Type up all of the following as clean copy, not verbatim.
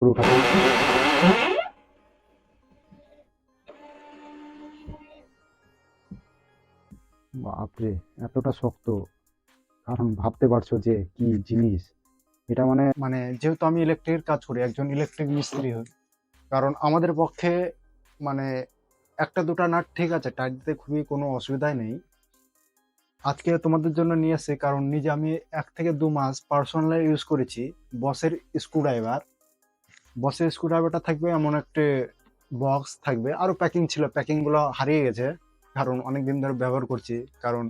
পুরো বাপরে, এতটা শক্ত! কারণ ভাবতে পারছো যে কি জিনিস এটা, মানে যেহেতু আমি ইলেকট্রিকের কাজ করি, একজন ইলেকট্রিক মিস্ত্রি হই, কারণ আমাদের পক্ষে মানে একটা দুটা নাট ঠিক আছে, টাইট দিতে খুবই কোনো অসুবিধাই নেই। আজকে তোমাদের জন্য নিয়ে এসেছি কারণ নিজে আমি 1 থেকে 2 মাস পার্সোনালি ইউজ করেছি বসের স্ক্রুড্রাইভার। বসের স্ক্রুড্রাইভারটা থাকবে এমন একটা বক্স থাকবে, আরো প্যাকিং ছিল, প্যাকিং গুলো হারিয়ে গেছে কারণ অনেকদিন ধরে ব্যবহার করছি। কারণ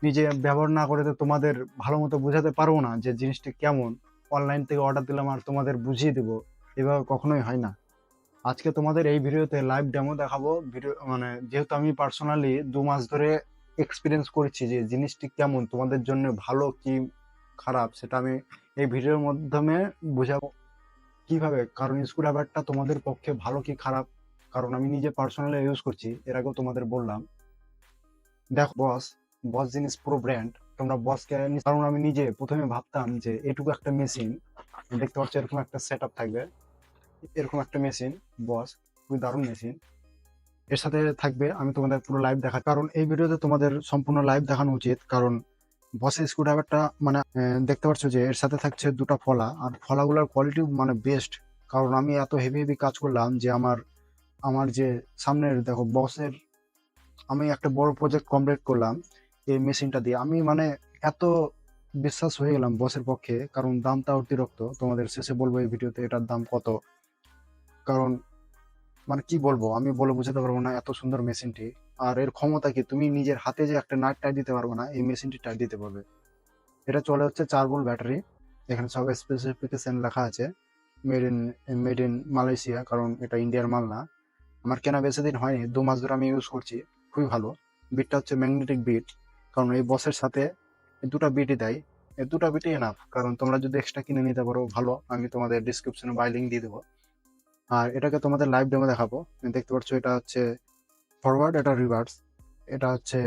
নিজে ব্যবহার না করে তো তোমাদের ভালো মতো বোঝাতে পারবো না যে জিনিসটা কেমন। অনলাইন থেকে অর্ডার দিলাম আর তোমাদের বুঝিয়ে দেবো, এভাবে কখনোই হয় না। আজকে তোমাদের এই ভিডিওতে লাইভ ডেমো দেখাবো। ভিডিও মানে যেহেতু আমি পার্সোনালি 2 মাস ধরে এক্সপিরিয়েন্স করেছি যে জিনিসটি কেমন, তোমাদের জন্য ভালো কি খারাপ সেটা আমি এই ভিডিওর মাধ্যমে বোঝাবো কিভাবে। কারণ স্ক্রুড্রাইভারটা তোমাদের পক্ষে ভালো কি খারাপ, কারণ আমি নিজে পার্সোনালি ইউজ করছি, এর আগেও তোমাদের বললাম। দেখো বস, বস জিনিস পুরো ব্র্যান্ড, তোমরা বসকে কারণ আমি নিজে প্রথমে ভাবতাম যে এটুকু একটা মেশিন, দেখতে পাচ্ছ এরকম একটা সেট আপ থাকবে, এরকম একটা মেশিন বস, খুবই দারুণ মেশিন। এর সাথে থাকবে, আমি তোমাদের পুরো লাইভ দেখা, কারণ এই ভিডিওতে তোমাদের সম্পূর্ণ লাইভ দেখানো উচিত। কারণ বসের স্ক্রুড্রাইভারটা মানে দেখতে পাচ্ছ যে এর সাথে থাকছে দুটো ফলা, আর ফলাগুলোর কোয়ালিটি মানে বেস্ট। কারণ আমি এত হেভি হেভি কাজ করলাম যে আমার আমার যে সামনের দেখো বসের, আমি একটা বড় প্রজেক্ট কমপ্লিট করলাম এই মেশিনটা দিয়ে। আমি মানে এত বিশ্বাস হয়ে গেলাম বসের পক্ষে, কারণ দামটা অতিরিক্ত। তোমাদের শেষে বলবো এই ভিডিওতে এটার দাম কত। কারণ মানে কি বলবো, আমি বলে বোঝাতে পারবো না এত সুন্দর মেশিনটি। আর এর ক্ষমতা কি, তুমি নিজের হাতে যে একটা নাট টাইট দিতে পারবে না, এই মেশিনটি টাইট দিতে পারবে। এটা চলে হচ্ছে 4 ভোল্ট ব্যাটারি। এখানে সব স্পেসিফিকেশন লেখা আছে, made in made in Malaysia, কারণ এটা ইন্ডিয়ার মাল না। আমার কেনা বেশি দিন হয়নি, 2 মাস ধরে আমি ইউজ করছি, খুবই ভালো। বিটটা হচ্ছে ম্যাগনেটিক বিট, কারণ এই বসের সাথে এই দুটা বিটই দেয়। এই দুটা বিটই এনাফ, কারণ তোমরা যদি এক্সট্রা কিনে নিতে পারো ভালো, আমি তোমাদের ডিসক্রিপশনে বাই লিঙ্ক দিয়ে দেবো। আর এটাকে তোমাদের লাইভ ডেমো দেখাবো। দেখতে পাচ্ছ এটা হচ্ছে ফরওয়ার্ড, এটা রিভার্স, এটা হচ্ছে।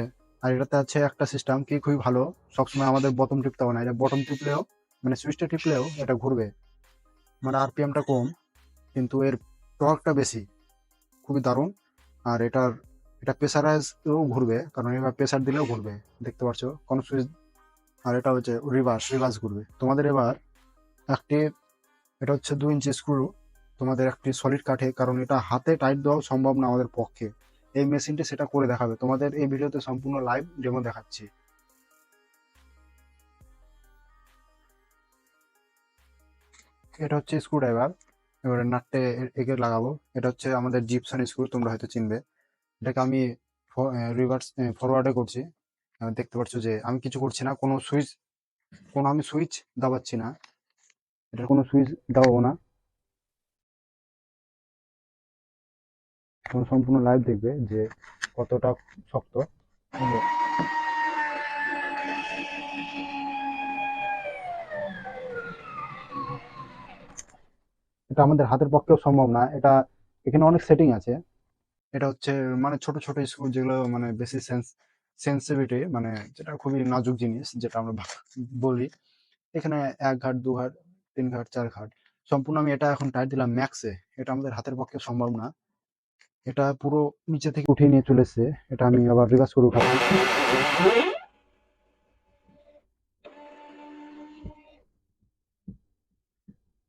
আর এটাতে আছে একটা সিস্টেম কি খুবই ভালো, সবসময় আমাদের বটম টিপতে হবে না, এটা বটম টিপলেও মানে সুইচটা টিপলেও এটা ঘুরবে। মানে আরপিএমটা কম, কিন্তু এর টর্কটা বেশি, খুবই দারুণ। আর এটা প্রেসারাইজও ঘুরবে, কারণ এবার প্রেসার দিলেও ঘুরবে, দেখতে পাচ্ছ কোনো সুইচ। আর এটা হচ্ছে রিভার্স, রিভার্স ঘুরবে তোমাদের। এবার একটি, এটা হচ্ছে 2 ইঞ্চি স্ক্রু, তোমাদের একটি সলিড কাঠে, কারণ এটা হাতে টাইট দেওয়া সম্ভব না আমাদের পক্ষে। এই মেশিনটি সেটা করে দেখাবে তোমাদের, এই ভিডিওতে সম্পূর্ণ লাইভ ডেমো দেখাচ্ছি। এটা হচ্ছে স্ক্রু ড্রাইভার, এবারে নাটে একে লাগাবো। এটা হচ্ছে আমাদের জিপসন স্ক্রু, তোমরা হয়তো চিনবে। এটাকে আমি রিভার্স ফরওয়ার্ডে করছি। দেখতে পাচ্ছ যে আমি কিছু করছি না, কোনো আমি সুইচ দাবাচ্ছি না, এটা কোনো সুইচ দাবাবো না। তোমরা সম্পূর্ণ লাইভ দেখবে যে কতটা শক্ত। এটা আমাদের হাতের পক্ষেও সম্ভব না, এটা এখানে অনেক সেটিং আছে। এটা হচ্ছে মানে ছোট ছোট স্ক্রু, যেগুলো মানে বেশি সেন্সিটিভিটি, মানে যেটা খুবই নাজুক জিনিস, যেটা আমরা বলি। এখানে 1 ঘাট 2 ঘাট 3 ঘাট 4 ঘাট সম্পূর্ণ। আমি এটা এখন টাইট দিলাম ম্যাক্সে, এটা আমাদের হাতের পক্ষে সম্ভব না। এটা পুরো নিচে থেকে উঠিয়ে নিয়ে চলেছে, এটা আমি আবার রিভার্স করে উঠাবো।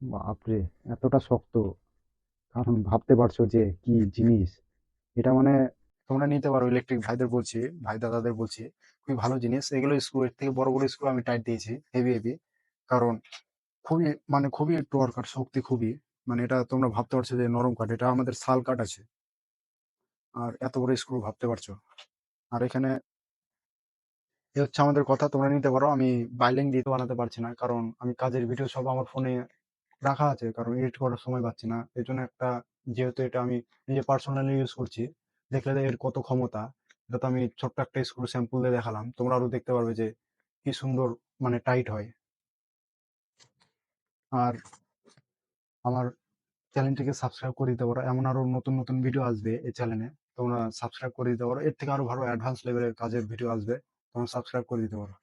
বাপরে, এতটা শক্ত! কারণ ভাবতে পারছো যে কি জিনিস এটা, মানে তোমরা নিতে পারো, ইলেকট্রিক ভাইদের বলছি, ভাই দাদাদের বলছি, খুবই ভালো জিনিস। এগুলো স্ক্রু, এর থেকে বড় বড় স্ক্রু আমি টাইট দিয়েছি হেভি হেভি, কারণ খুবই মানে খুবই টর্ক আর শক্তি খুবই। মানে এটা তোমরা ভাবতে পারছো যে নরম কাঠ, এটা আমাদের শাল কাঠ আছে। আর এত বড় স্ক্রু ভাবতে পারছো। আর এখানে এ হচ্ছে আমাদের কথা, তোমরা নিতে পারো। আমি বাইলিং দিয়ে তো বানাতে পারছি না, কারণ আমি কাজের ভিডিও সব আমার ফোনে রাখা আছে, কারণ এডিট করার সময় পাচ্ছি না। এই জন্য একটা, যেহেতু এটা আমি নিজে পার্সোনালি ইউজ করছি, দেখলে যে এর কত ক্ষমতা। এটা তো আমি ছোট্ট একটা স্ক্রু স্যাম্পল দিয়ে দেখালাম, তোমরা আরো দেখতে পারবে যে কি সুন্দর মানে টাইট হয়। আর আমার চ্যানেলটিকে সাবস্ক্রাইব করে দিতে পারো, এমন আরো নতুন নতুন ভিডিও আসবে এই চ্যানেলে, তোমরা সাবস্ক্রাইব করে দিতে পারো। এর থেকে আরো ভালো অ্যাডভান্স লেভেলের কাজের ভিডিও আসবে, তোমরা সাবস্ক্রাইব করে দিতে পারো।